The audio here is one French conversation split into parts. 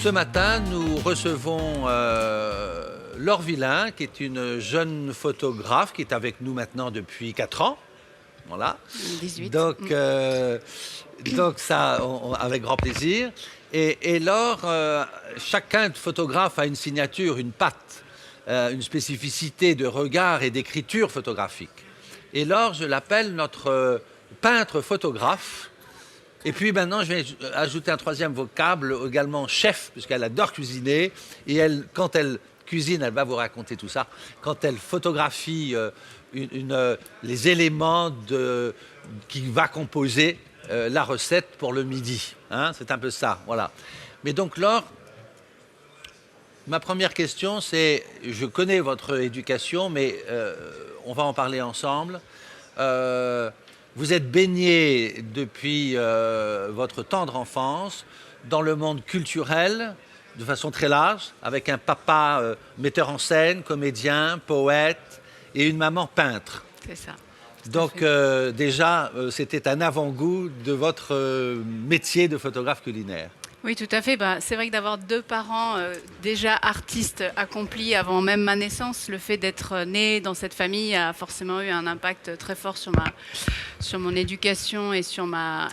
Ce matin, nous recevons Laure Villain, qui est une jeune photographe qui est avec nous maintenant depuis 4 ans. Voilà. 18. Donc ça, avec grand plaisir. Et Laure, chacun de photographe a une signature, une patte, une spécificité de regard et d'écriture photographique. Et Laure, je l'appelle notre peintre photographe. Et puis maintenant, je vais ajouter un troisième vocable, également chef, puisqu'elle adore cuisiner. Et elle, quand elle cuisine, elle va vous raconter tout ça. Quand elle photographie les éléments qui va composer la recette pour le midi. Hein, c'est un peu ça, voilà. Mais donc, Laure, ma première question, c'est, je connais votre éducation, mais on va en parler ensemble. Vous êtes baigné depuis votre tendre enfance dans le monde culturel de façon très large, avec un papa metteur en scène, comédien, poète et une maman peintre. C'est ça. Donc déjà, c'était un avant-goût de votre métier de photographe culinaire. Oui, tout à fait. C'est vrai que d'avoir 2 parents déjà artistes accomplis avant même ma naissance, le fait d'être né dans cette famille a forcément eu un impact très fort sur mon éducation et sur ma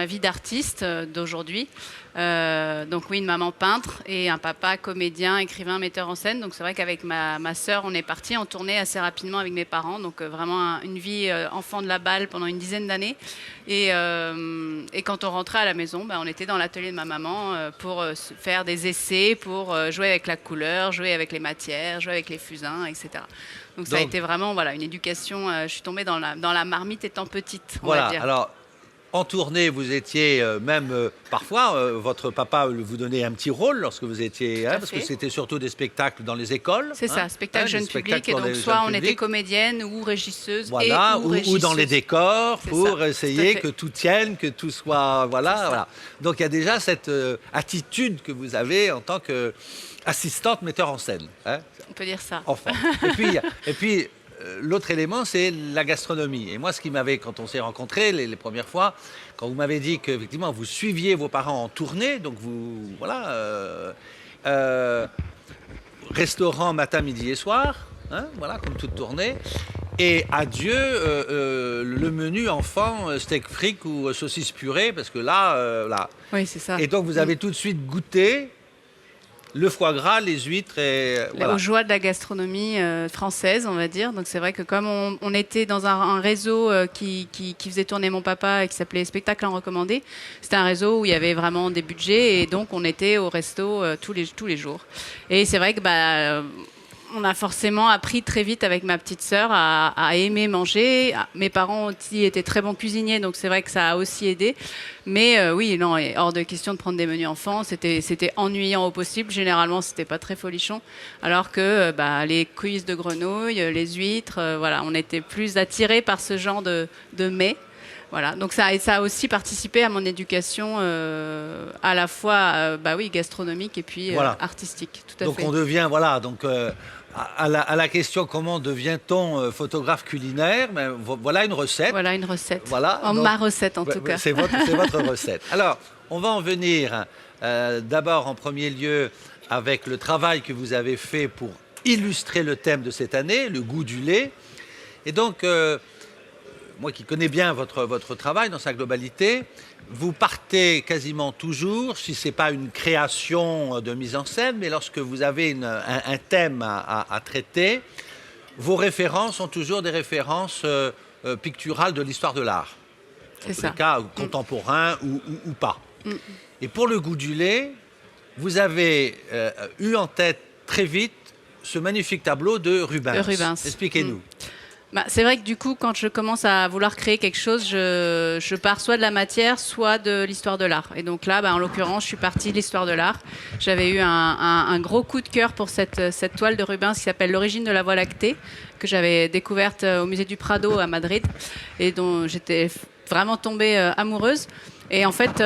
vie d'artiste d'aujourd'hui. Donc oui, une maman peintre et un papa comédien, écrivain, metteur en scène. Donc c'est vrai qu'avec ma sœur, on est parti en tournée assez rapidement avec mes parents. Donc vraiment une vie enfant de la balle pendant une dizaine d'années. Et quand on rentrait à la maison, on était dans l'atelier de ma maman pour faire des essais, pour jouer avec la couleur, jouer avec les matières, jouer avec les fusains, etc. Donc ça a été vraiment une éducation. Je suis tombée dans la marmite étant petite, on va dire. Alors, en tournée, vous étiez même parfois, votre papa vous donnait un petit rôle lorsque vous étiez, parce que c'était surtout des spectacles dans les écoles. C'est ça, spectacles jeunes publics. Et donc, soit on était comédienne ou régisseuse. Voilà, ou dans les décors pour essayer que tout tienne, que tout soit. Voilà. Donc, il y a déjà cette attitude que vous avez en tant qu'assistante metteur en scène. Hein, on peut dire ça. Enfin. Et puis l'autre élément, c'est la gastronomie. Et moi, ce qui m'avait, quand on s'est rencontrés les premières fois, quand vous m'avez dit qu'effectivement, vous suiviez vos parents en tournée, donc vous, restaurant matin, midi et soir, hein, voilà, comme toute tournée. Et adieu, le menu enfant, steak frites ou saucisse purée, parce que là. Oui, c'est ça. Et donc, vous avez tout de suite goûté le foie gras, les huîtres et aux joies de la gastronomie française, on va dire. Donc c'est vrai que comme on était dans un réseau qui faisait tourner mon papa et qui s'appelait Spectacle en recommandé, c'était un réseau où il y avait vraiment des budgets et donc on était au resto tous les jours. Et c'est vrai que on a forcément appris très vite avec ma petite sœur à aimer manger. Mes parents aussi étaient très bons cuisiniers, donc c'est vrai que ça a aussi aidé. Mais oui, non, hors de question de prendre des menus enfants. C'était ennuyant au possible. Généralement, c'était pas très folichon. Alors que les cuisses de grenouille, les huîtres, on était plus attirés par ce genre de mets. Voilà, donc ça a aussi participé à mon éducation à la fois gastronomique et puis artistique. Tout à donc fait. on devient, à la question comment devient-on photographe culinaire, voilà une recette. Voilà une recette. Voilà, ma recette en tout cas. C'est votre recette. Alors, on va en venir d'abord en premier lieu avec le travail que vous avez fait pour illustrer le thème de cette année, le goût du lait. Et donc, moi qui connais bien votre travail dans sa globalité, vous partez quasiment toujours, si ce n'est pas une création de mise en scène, mais lorsque vous avez un thème à traiter, vos références sont toujours des références picturales de l'histoire de l'art. En tous les cas, contemporain ou pas. Et pour le goût du lait, vous avez eu en tête très vite ce magnifique tableau de Rubens. Expliquez-nous. C'est vrai que du coup, quand je commence à vouloir créer quelque chose, je pars soit de la matière, soit de l'histoire de l'art. Et donc là, en l'occurrence, je suis partie de l'histoire de l'art. J'avais eu un gros coup de cœur pour cette toile de Rubens qui s'appelle L'origine de la Voie lactée, que j'avais découverte au musée du Prado à Madrid et dont j'étais vraiment tombée amoureuse. Et en fait,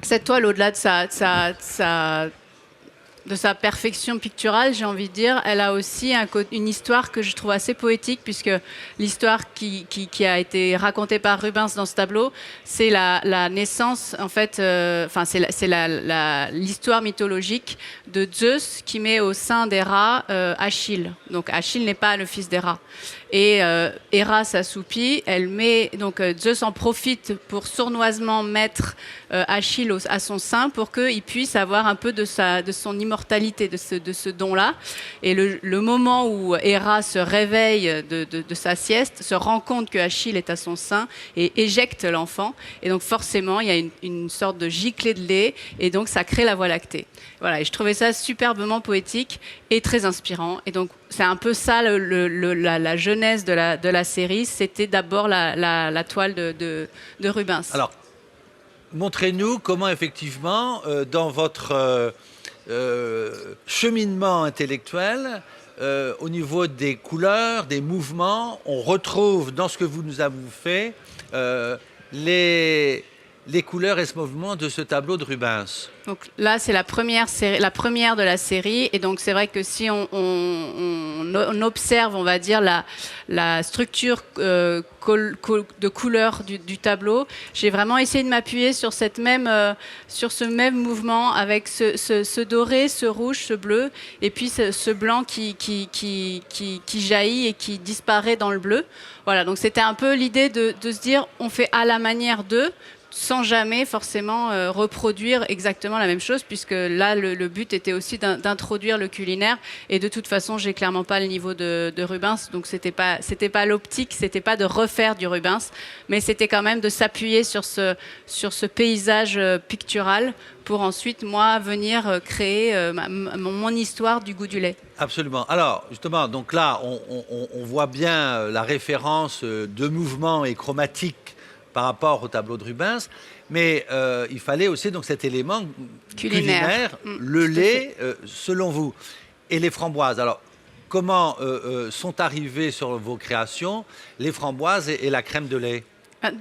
cette toile, au-delà de sa de sa perfection picturale, j'ai envie de dire, elle a aussi une histoire que je trouve assez poétique, puisque l'histoire qui a été racontée par Rubens dans ce tableau, c'est la naissance, en fait, c'est l'histoire mythologique de Zeus qui met au sein d'Héra Achille. Donc Achille n'est pas le fils d'Héra. Et Héra s'assoupit, donc Zeus en profite pour sournoisement mettre Achille à son sein pour qu'il puisse avoir un peu de son immortalité, de ce don-là. Et le moment où Héra se réveille de sa sieste, se rend compte que Achille est à son sein et éjecte l'enfant. Et donc forcément, il y a une sorte de giclée de lait et donc ça crée la Voie lactée. Voilà, et je trouvais ça superbement poétique et très inspirant. Et donc c'est un peu ça la genèse de la série. C'était d'abord la toile de Rubens. Alors, montrez-nous comment effectivement, dans votre cheminement intellectuel, au niveau des couleurs, des mouvements, on retrouve dans ce que vous nous avez fait les couleurs et ce mouvement de ce tableau de Rubens. Donc là, c'est la première de la série. Et donc, c'est vrai que si on observe, on va dire, la structure de couleur du tableau, j'ai vraiment essayé de m'appuyer sur ce même mouvement avec ce doré, ce rouge, ce bleu, et puis ce blanc qui jaillit et qui disparaît dans le bleu. Voilà, donc c'était un peu l'idée de se dire, on fait à la manière d'eux, sans jamais forcément reproduire exactement la même chose, puisque là, le but était aussi d'introduire le culinaire. Et de toute façon, j'ai clairement pas le niveau de Rubens, donc c'était pas l'optique, c'était pas de refaire du Rubens, mais c'était quand même de s'appuyer sur ce paysage pictural pour ensuite, moi, venir créer mon histoire du goût du lait. Absolument. Alors, justement, donc là, on voit bien la référence de mouvement et chromatique par rapport au tableau de Rubens, mais il fallait aussi donc cet élément culinaire, le lait, selon vous. Et les framboises, alors comment sont arrivées sur vos créations les framboises et la crème de lait?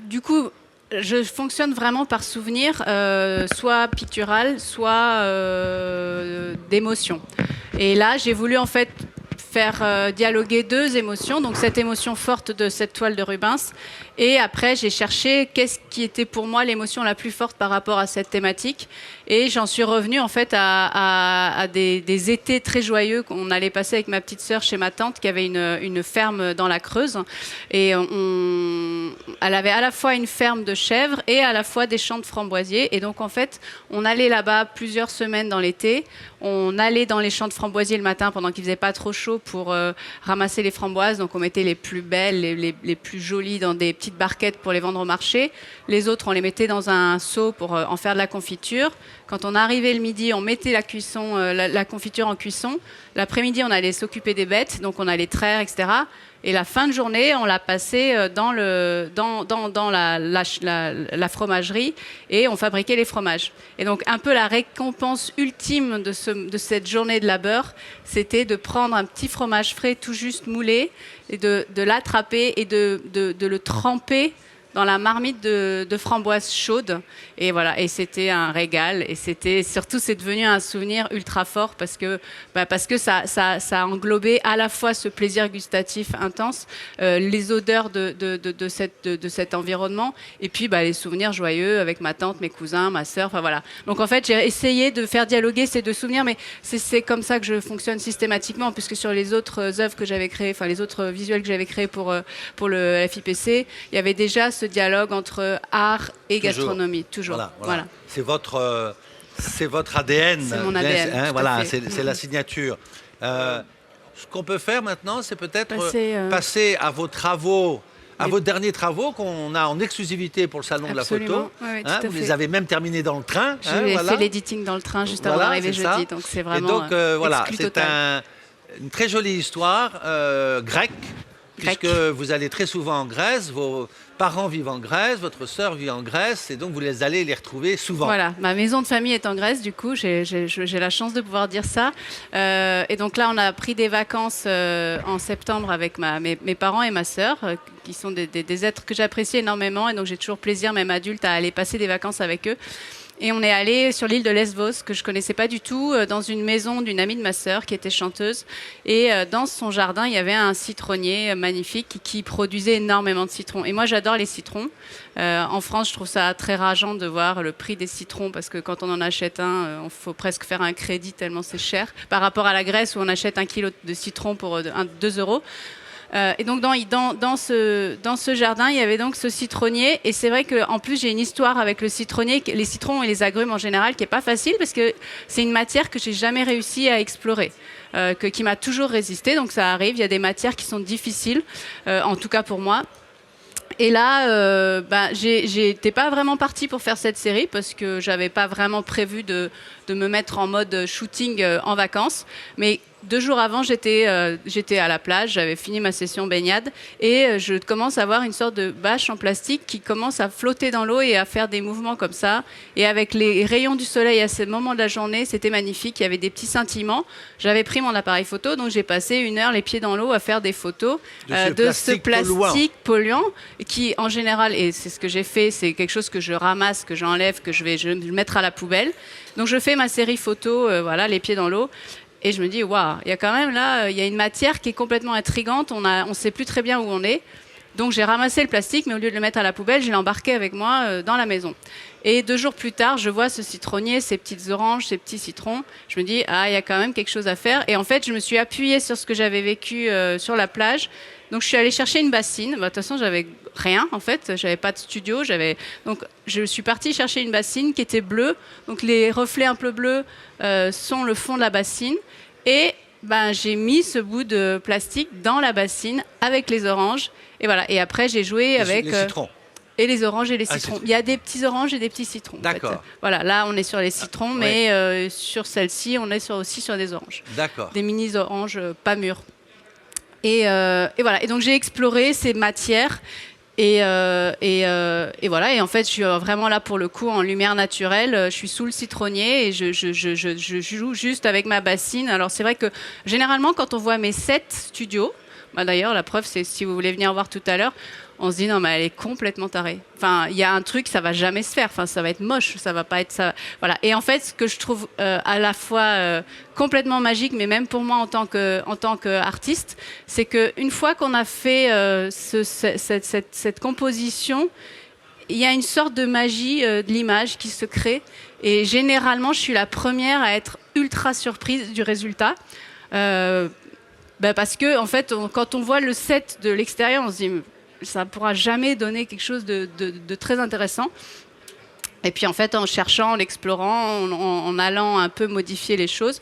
Du coup, je fonctionne vraiment par souvenir, soit pictural, soit d'émotion. Et là, j'ai voulu en fait faire dialoguer deux émotions, donc cette émotion forte de cette toile de Rubens, et après j'ai cherché qu'est-ce qui était pour moi l'émotion la plus forte par rapport à cette thématique, et j'en suis revenue en fait à des étés très joyeux qu'on allait passer avec ma petite sœur chez ma tante qui avait une ferme dans la Creuse, et elle avait à la fois une ferme de chèvres et à la fois des champs de framboisiers, et donc en fait on allait là-bas plusieurs semaines dans l'été, on allait dans les champs de framboisiers le matin pendant qu'il faisait pas trop chaud pour ramasser les framboises. Donc on mettait les plus belles, les plus jolies dans des petites barquettes pour les vendre au marché. Les autres, on les mettait dans un seau pour en faire de la confiture. Quand on arrivait le midi, on mettait la confiture en cuisson. L'après-midi, on allait s'occuper des bêtes, donc on allait traire, etc. Et la fin de journée, on l'a passé dans la fromagerie et on fabriquait les fromages. Et donc, un peu la récompense ultime de cette journée de labeur, c'était de prendre un petit fromage frais tout juste moulé et de l'attraper et de le tremper dans la marmite de framboises chaudes. Et voilà, et c'était un régal. Et c'est devenu un souvenir ultra fort parce que ça a englobé à la fois ce plaisir gustatif intense, les odeurs de cet environnement, et puis les souvenirs joyeux avec ma tante, mes cousins, ma sœur. Enfin voilà. Donc en fait, j'ai essayé de faire dialoguer ces deux souvenirs, mais c'est comme ça que je fonctionne systématiquement, puisque sur les autres œuvres que j'avais créées, enfin les autres visuels que j'avais créés pour le FIPC, il y avait déjà ce dialogue entre art et gastronomie, toujours. Voilà. C'est votre ADN. C'est mon ADN. Hein, voilà, c'est la signature. Ce qu'on peut faire maintenant, c'est peut-être passer à vos travaux, à vos derniers travaux qu'on a en exclusivité pour le salon de la photo. Oui, vous les avez même terminés dans le train. J'ai fait l'editing dans le train juste avant d'arriver jeudi, donc c'est vraiment. Et donc voilà, c'est une très jolie histoire grecque. Puisque vous allez très souvent en Grèce, vos parents vivent en Grèce, votre sœur vit en Grèce, et donc vous allez les retrouver souvent. Voilà, ma maison de famille est en Grèce, du coup, j'ai la chance de pouvoir dire ça. Et donc là, on a pris des vacances en septembre avec mes parents et ma sœur, qui sont des êtres que j'apprécie énormément, et donc j'ai toujours plaisir, même adulte, à aller passer des vacances avec eux. Et on est allé sur l'île de Lesbos, que je connaissais pas du tout, dans une maison d'une amie de ma sœur qui était chanteuse. Et dans son jardin, il y avait un citronnier magnifique qui produisait énormément de citrons. Et moi, j'adore les citrons. En France, je trouve ça très rageant de voir le prix des citrons, parce que quand on en achète un, il faut presque faire un crédit tellement c'est cher. Par rapport à la Grèce, où on achète 1 kilo de citron pour 2 euros. Et donc dans ce jardin, il y avait donc ce citronnier. Et c'est vrai qu'en plus, j'ai une histoire avec le citronnier, les citrons et les agrumes en général, qui est pas facile parce que c'est une matière que j'ai jamais réussi à explorer, qui m'a toujours résisté. Donc ça arrive, il y a des matières qui sont difficiles, en tout cas pour moi. Et là, j'étais pas vraiment partie pour faire cette série parce que j'avais pas vraiment prévu de me mettre en mode shooting en vacances. Mais 2 jours avant, j'étais à la plage, j'avais fini ma session baignade et je commence à voir une sorte de bâche en plastique qui commence à flotter dans l'eau et à faire des mouvements comme ça. Et avec les rayons du soleil à ce moment de la journée, c'était magnifique. Il y avait des petits scintillements. J'avais pris mon appareil photo, donc j'ai passé 1 heure les pieds dans l'eau à faire des photos de ce plastique polluant qui, en général, et c'est ce que j'ai fait, c'est quelque chose que je ramasse, que j'enlève, que je vais mettre à la poubelle. Donc je fais ma série photo, voilà, les pieds dans l'eau. Et je me dis, waouh, il y a quand même là, il y a une matière qui est complètement intrigante. On ne sait plus très bien où on est. Donc j'ai ramassé le plastique, mais au lieu de le mettre à la poubelle, je l'ai embarqué avec moi dans la maison. Et 2 jours plus tard, je vois ce citronnier, ces petites oranges, ces petits citrons. Je me dis, ah, il y a quand même quelque chose à faire. Et en fait, je me suis appuyée sur ce que j'avais vécu sur la plage. Donc je suis allée chercher une bassine. De toute façon, j'avais rien en fait. J'avais pas de studio. Donc je suis partie chercher une bassine qui était bleue. Donc les reflets un peu bleus sont le fond de la bassine. Et j'ai mis ce bout de plastique dans la bassine avec les oranges. Et voilà. Et après, j'ai joué avec les citrons. Et les oranges et les citrons. Il y a des petits oranges et des petits citrons. D'accord. En fait. Voilà, là, on est sur les citrons, mais sur celle-ci, on est aussi sur des oranges. D'accord. Des mini oranges pas mûres. Et voilà. Et donc, j'ai exploré ces matières. Et voilà. Et en fait, je suis vraiment là pour le coup en lumière naturelle. Je suis sous le citronnier et je joue juste avec ma bassine. Alors, c'est vrai que généralement, quand on voit mes 7 studios, d'ailleurs, la preuve, c'est si vous voulez venir voir tout à l'heure, on se dit non, mais elle est complètement tarée. Enfin, il y a un truc, ça va jamais se faire. Enfin, ça va être moche, ça va pas être ça. Voilà. Et en fait, ce que je trouve à la fois complètement magique, mais même pour moi en tant qu'artiste, c'est qu'une fois qu'on a fait cette composition, il y a une sorte de magie de l'image qui se crée. Et généralement, je suis la première à être ultra surprise du résultat. Parce que, en fait, quand on voit le set de l'extérieur, on se dit ça ne pourra jamais donner quelque chose de très intéressant. Et puis en fait, en cherchant, en l'explorant, en allant un peu modifier les choses,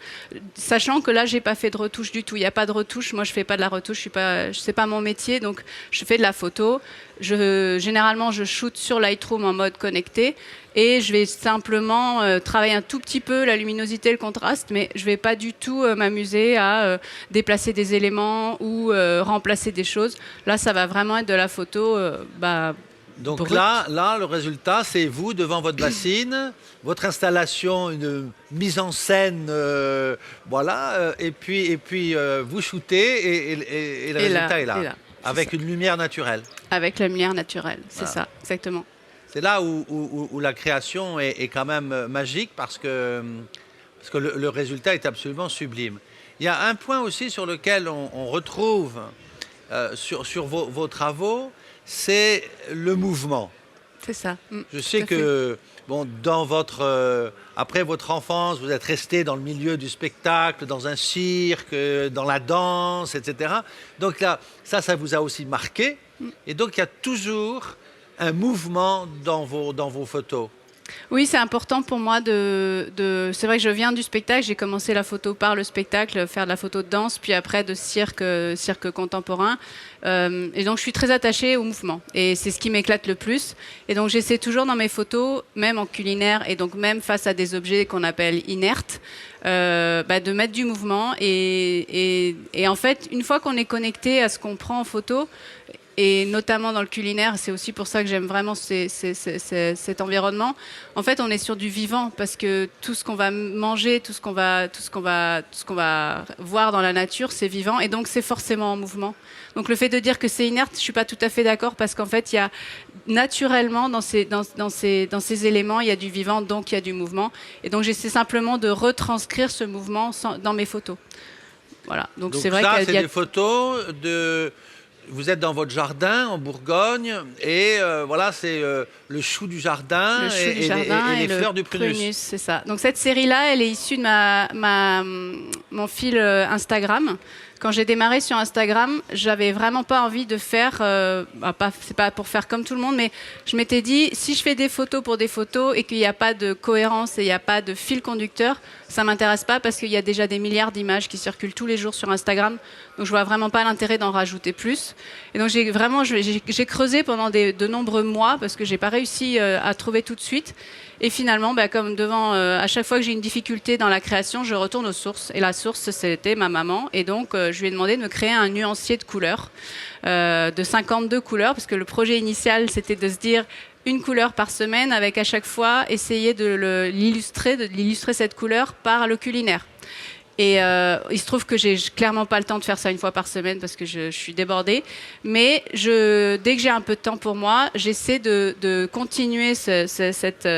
sachant que là, j'ai pas fait de retouche du tout. Il n'y a pas de retouche. Moi, je fais pas de la retouche. C'est pas mon métier, donc je fais de la photo. Généralement, je shoot sur Lightroom en mode connecté et je vais simplement travailler un tout petit peu la luminosité, le contraste, mais je vais pas du tout m'amuser à déplacer des éléments ou remplacer des choses. Là, ça va vraiment être de la photo. Donc là, le résultat, c'est vous devant votre bassine, votre installation, une mise en scène, voilà, et puis vous shootez et le résultat est là, avec une lumière naturelle. Avec la lumière naturelle, c'est ça, exactement. C'est là où la création est quand même magique parce que le résultat est absolument sublime. Il y a un point aussi sur lequel on retrouve sur vos travaux, c'est le mouvement. C'est ça. Je sais que après votre enfance, vous êtes resté dans le milieu du spectacle, dans un cirque, dans la danse, etc. Donc là, ça vous a aussi marqué. Et donc, il y a toujours un mouvement dans vos photos. Oui, c'est important pour moi c'est vrai que je viens du spectacle, j'ai commencé la photo par le spectacle, faire de la photo de danse, puis après de cirque contemporain. Et donc je suis très attachée au mouvement et c'est ce qui m'éclate le plus. Et donc j'essaie toujours dans mes photos, même en culinaire et donc même face à des objets qu'on appelle inertes, de mettre du mouvement. Et en fait, une fois qu'on est connecté à ce qu'on prend en photo, et notamment dans le culinaire. C'est aussi pour ça que j'aime vraiment cet environnement. En fait, on est sur du vivant parce que tout ce qu'on va manger, tout ce qu'on va voir dans la nature, c'est vivant et donc c'est forcément en mouvement. Donc le fait de dire que c'est inerte, je suis pas tout à fait d'accord parce qu'en fait, il y a naturellement dans ces éléments, il y a du vivant, donc il y a du mouvement. Et donc j'essaie simplement de retranscrire ce mouvement dans mes photos. Voilà. Donc c'est vrai ça, qu'il c'est des photos de... Vous êtes dans votre jardin en Bourgogne et voilà, c'est le chou du jardin, et les fleurs du prunus. C'est ça. Donc cette série-là, elle est issue de mon fil Instagram. Quand j'ai démarré sur Instagram, j'avais vraiment pas envie de faire, c'est pas pour faire comme tout le monde, mais je m'étais dit, si je fais des photos pour des photos et qu'il n'y a pas de cohérence et il n'y a pas de fil conducteur, ça m'intéresse pas parce qu'il y a déjà des milliards d'images qui circulent tous les jours sur Instagram. Donc je vois vraiment pas l'intérêt d'en rajouter plus. Et donc j'ai creusé pendant de nombreux mois parce que j'ai pas réussi à trouver tout de suite. Et finalement, comme à chaque fois que j'ai une difficulté dans la création, je retourne aux sources. Et la source, c'était ma maman. Et donc, je lui ai demandé de me créer un nuancier de couleurs, de 52 couleurs, parce que le projet initial, c'était de se dire une couleur par semaine, avec à chaque fois essayer de l'illustrer cette couleur par le culinaire. Et il se trouve que j'ai clairement pas le temps de faire ça une fois par semaine parce que je suis débordée. Mais dès que j'ai un peu de temps pour moi, j'essaie de continuer cette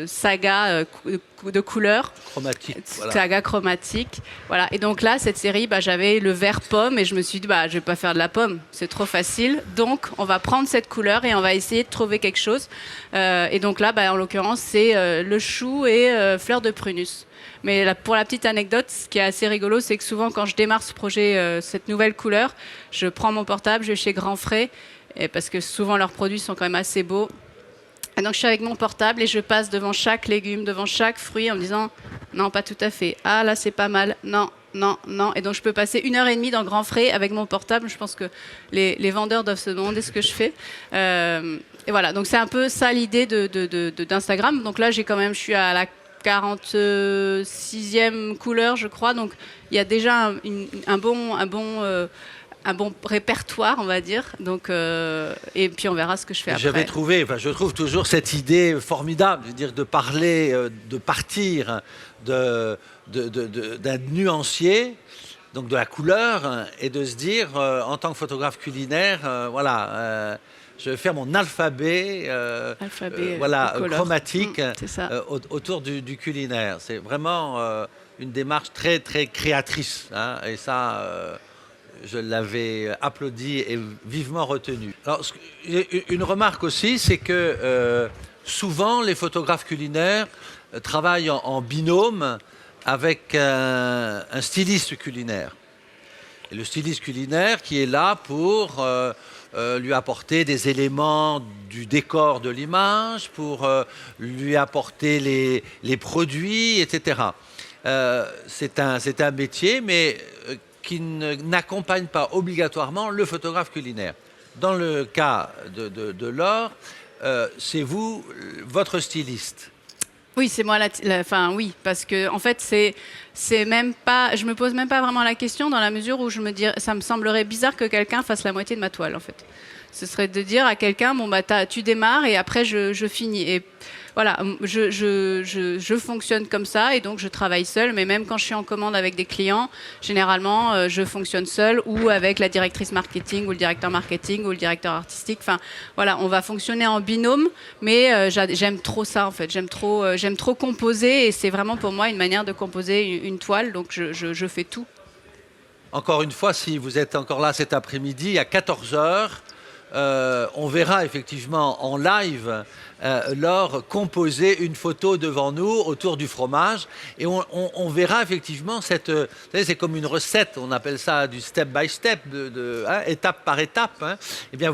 saga de couleurs. Chromatique. Voilà. Saga chromatique. Voilà. Et donc là, cette série, j'avais le vert pomme et je me suis dit, je vais pas faire de la pomme, c'est trop facile. Donc, on va prendre cette couleur et on va essayer de trouver quelque chose. Et donc là, en l'occurrence, c'est le chou et fleur de prunus. Mais pour la petite anecdote, ce qui est assez rigolo, c'est que souvent, quand je démarre ce projet, cette nouvelle couleur, je prends mon portable, je vais chez Grand Frais, parce que souvent leurs produits sont quand même assez beaux. Et donc, je suis avec mon portable et je passe devant chaque légume, devant chaque fruit, en me disant « Non, pas tout à fait. Ah, là, c'est pas mal. Non, non, non. » Et donc, je peux passer 1h30 dans Grand Frais avec mon portable. Je pense que les vendeurs doivent se demander ce que je fais. Et voilà, donc c'est un peu ça l'idée d'Instagram. Donc là, je suis à la 46e couleur, je crois. Donc, il y a déjà un bon répertoire, on va dire. Donc, et puis, on verra ce que je fais après. Je trouve toujours cette idée formidable, c'est-à-dire de parler, de partir d'un nuancier, donc de la couleur, et de se dire, en tant que photographe culinaire, je vais faire mon alphabet chromatique autour du culinaire. C'est vraiment une démarche très, très créatrice. Hein, et ça, je l'avais applaudi et vivement retenu. Alors, une remarque aussi, c'est que souvent, les photographes culinaires travaillent en binôme avec un styliste culinaire. Et le styliste culinaire qui est là pour... lui apporter des éléments du décor de l'image, pour lui apporter les produits, etc. C'est un métier, mais qui n'accompagne pas obligatoirement le photographe culinaire. Dans le cas de Laure, c'est vous, votre styliste. Oui, c'est moi. Oui, parce que en fait, c'est même pas. Je me pose même pas vraiment la question dans la mesure où ça me semblerait bizarre que quelqu'un fasse la moitié de ma toile, en fait. Ce serait de dire à quelqu'un, tu démarres et après je finis. Et voilà, je fonctionne comme ça et donc je travaille seule. Mais même quand je suis en commande avec des clients, généralement, je fonctionne seule ou avec la directrice marketing ou le directeur marketing ou le directeur artistique. Enfin, voilà, on va fonctionner en binôme. Mais j'aime trop ça, en fait. J'aime trop composer et c'est vraiment pour moi une manière de composer une toile. Donc je fais tout. Encore une fois, si vous êtes encore là cet après-midi, à 14h, on verra effectivement en live Laure composer une photo devant nous autour du fromage et on verra effectivement vous savez, c'est comme une recette, on appelle ça du step by step, étape par étape. Hein. Et bien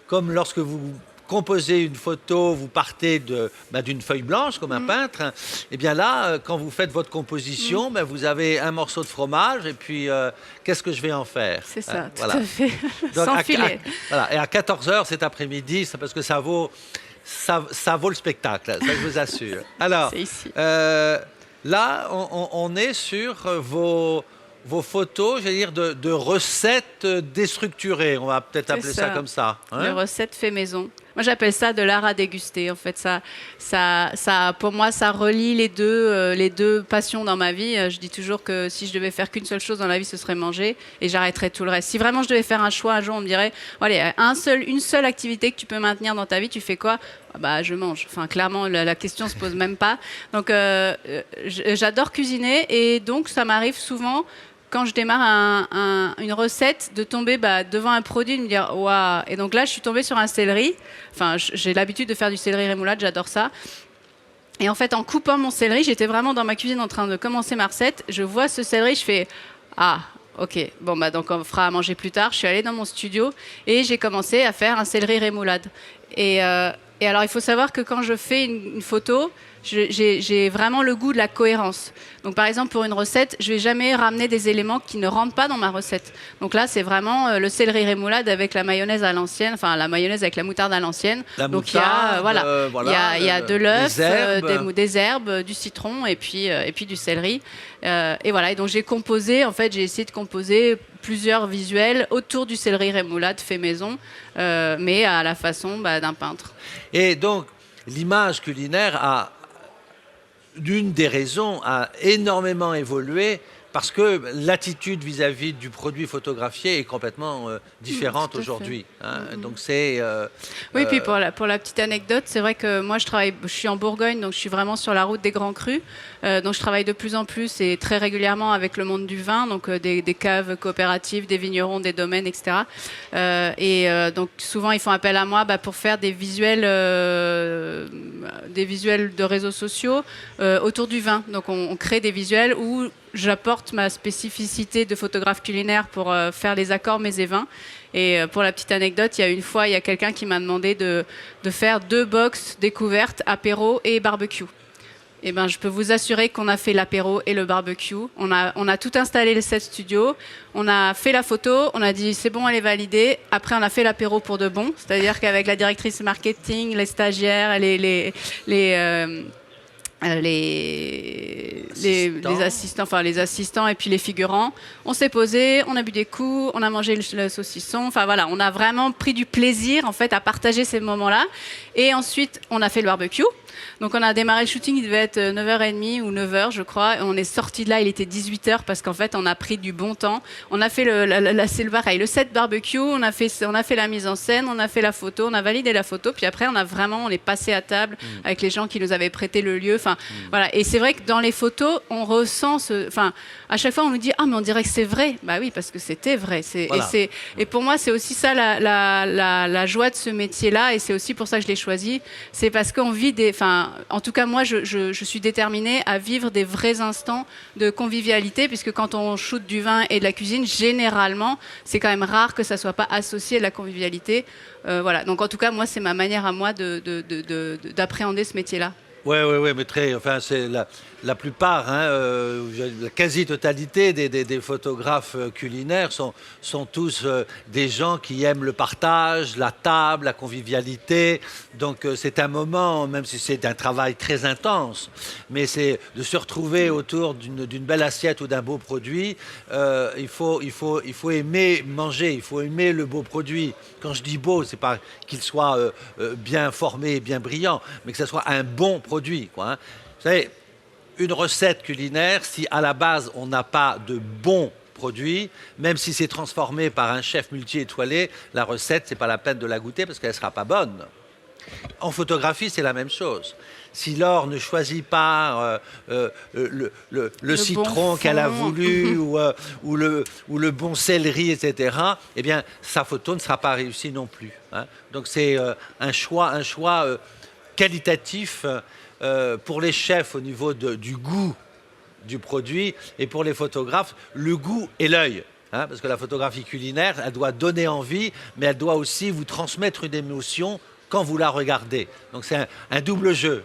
comme lorsque vous composez une photo, vous partez d'une feuille blanche comme un peintre. Hein. Et bien là, quand vous faites votre composition, vous avez un morceau de fromage et puis qu'est-ce que je vais en faire? C'est ça, tout à fait. Donc, sans filet. Et à 14h cet après-midi, c'est parce que ça vaut le spectacle, ça je vous assure. Alors, c'est ici. Là, on est sur vos photos, j'allais dire, de recettes déstructurées. On va peut-être C'est appeler ça comme ça. Les recettes fait maison. Moi, j'appelle ça de l'art à déguster. En fait, pour moi, ça relie les deux passions dans ma vie. Je dis toujours que si je devais faire qu'une seule chose dans la vie, ce serait manger, et j'arrêterais tout le reste. Si vraiment je devais faire un choix, un jour, on me dirait, allez, une seule activité que tu peux maintenir dans ta vie, tu fais quoi? Bah, je mange. Enfin, clairement, la question se pose même pas. Donc, j'adore cuisiner, et donc ça m'arrive souvent, quand je démarre une recette, de tomber devant un produit et de me dire waouh. Et donc là, je suis tombée sur un céleri. Enfin, j'ai l'habitude de faire du céleri rémoulade, j'adore ça. Et en fait, en coupant mon céleri, j'étais vraiment dans ma cuisine en train de commencer ma recette. Je vois ce céleri, je fais ah. Ok, bon donc on fera à manger plus tard. Je suis allée dans mon studio et j'ai commencé à faire un céleri rémoulade. Et alors, il faut savoir que quand je fais une photo, j'ai vraiment le goût de la cohérence. Donc, par exemple, pour une recette, je vais jamais ramener des éléments qui ne rentrent pas dans ma recette. Donc là, c'est vraiment le céleri rémoulade avec la mayonnaise à l'ancienne, enfin la mayonnaise avec la moutarde à l'ancienne. Donc il y a de l'œuf, des herbes, du citron et puis du céleri. Et voilà. Et donc j'ai essayé de composer plusieurs visuels autour du céleri rémoulade fait maison, mais à la façon d'un peintre. Et donc, l'image culinaire d'une des raisons, a énormément évolué parce que l'attitude vis-à-vis du produit photographié est complètement différente aujourd'hui. Donc oui, puis pour la petite anecdote, c'est vrai que moi je suis en Bourgogne, donc je suis vraiment sur la route des grands crus. Donc je travaille de plus en plus et très régulièrement avec le monde du vin, donc des caves coopératives, des vignerons, des domaines, etc. Donc souvent ils font appel à moi pour faire des visuels de réseaux sociaux autour du vin. Donc on crée des visuels où j'apporte ma spécificité de photographe culinaire pour faire les accords mets et vins. Et pour la petite anecdote, il y a quelqu'un qui m'a demandé de faire 2 box découvertes, apéro et barbecue. Eh ben, je peux vous assurer qu'on a fait l'apéro et le barbecue. On a tout installé, les 7 studios. On a fait la photo. On a dit c'est bon, elle est validée. Après, on a fait l'apéro pour de bon. C'est-à-dire qu'avec la directrice marketing, les stagiaires, les assistants et puis les figurants. On s'est posé, on a bu des coups, on a mangé le saucisson. Enfin voilà, on a vraiment pris du plaisir en fait à partager ces moments-là. Et ensuite, on a fait le barbecue. Donc on a démarré le shooting, il devait être 9h30 ou 9h je crois, et on est sorti de là, il était 18h parce qu'en fait on a pris du bon temps. On a fait c'est pareil, le set barbecue, on a fait la mise en scène, on a fait la photo, on a validé la photo, puis après on est passé à table avec les gens qui nous avaient prêté le lieu. Enfin voilà, et c'est vrai que dans les photos, on ressent à chaque fois on nous dit ah mais on dirait que c'est vrai. Bah oui, parce que c'était vrai. Voilà. Et pour moi c'est aussi ça la joie de ce métier-là, et c'est aussi pour ça que je l'ai choisi. C'est parce qu'on vit en tout cas, moi, je suis déterminée à vivre des vrais instants de convivialité, puisque quand on shoot du vin et de la cuisine, généralement, c'est quand même rare que ça soit pas associé à de la convivialité. Voilà. Donc, en tout cas, moi, c'est ma manière à moi d'appréhender ce métier-là. Oui, mais c'est la plupart, la quasi-totalité des photographes culinaires sont tous des gens qui aiment le partage, la table, la convivialité. Donc c'est un moment, même si c'est un travail très intense, mais c'est de se retrouver autour d'une belle assiette ou d'un beau produit. Il faut aimer manger, il faut aimer le beau produit. Quand je dis beau, c'est pas qu'il soit bien formé et bien brillant, mais que ce soit un bon produit, quoi. Vous savez, une recette culinaire, si à la base on n'a pas de bons produits, même si c'est transformé par un chef multi-étoilé, la recette, c'est pas la peine de la goûter parce qu'elle ne sera pas bonne. En photographie, c'est la même chose. Si Laure ne choisit pas le citron qu'elle a voulu ou le bon céleri, etc., eh bien, sa photo ne sera pas réussie non plus. Donc, c'est un choix qualitatif pour les chefs au niveau du goût du produit, et pour les photographes, le goût et l'œil. Parce que la photographie culinaire, elle doit donner envie, mais elle doit aussi vous transmettre une émotion quand vous la regardez. Donc c'est un double jeu,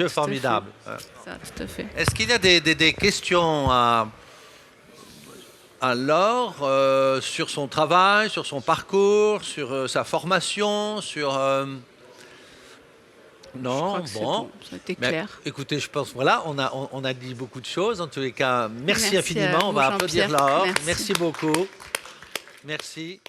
formidable. Ça, tout à fait. Est-ce qu'il y a des questions à Laure sur son travail, sur son parcours, sur sa formation, sur... Non, Je crois que c'est bon, ça a été Mais clair. écoutez, je pense, voilà, on a dit beaucoup de choses. En tous les cas, merci Merci à infiniment. On vous, va applaudir Jean-Pierre. Laure. Merci. Merci beaucoup. Merci.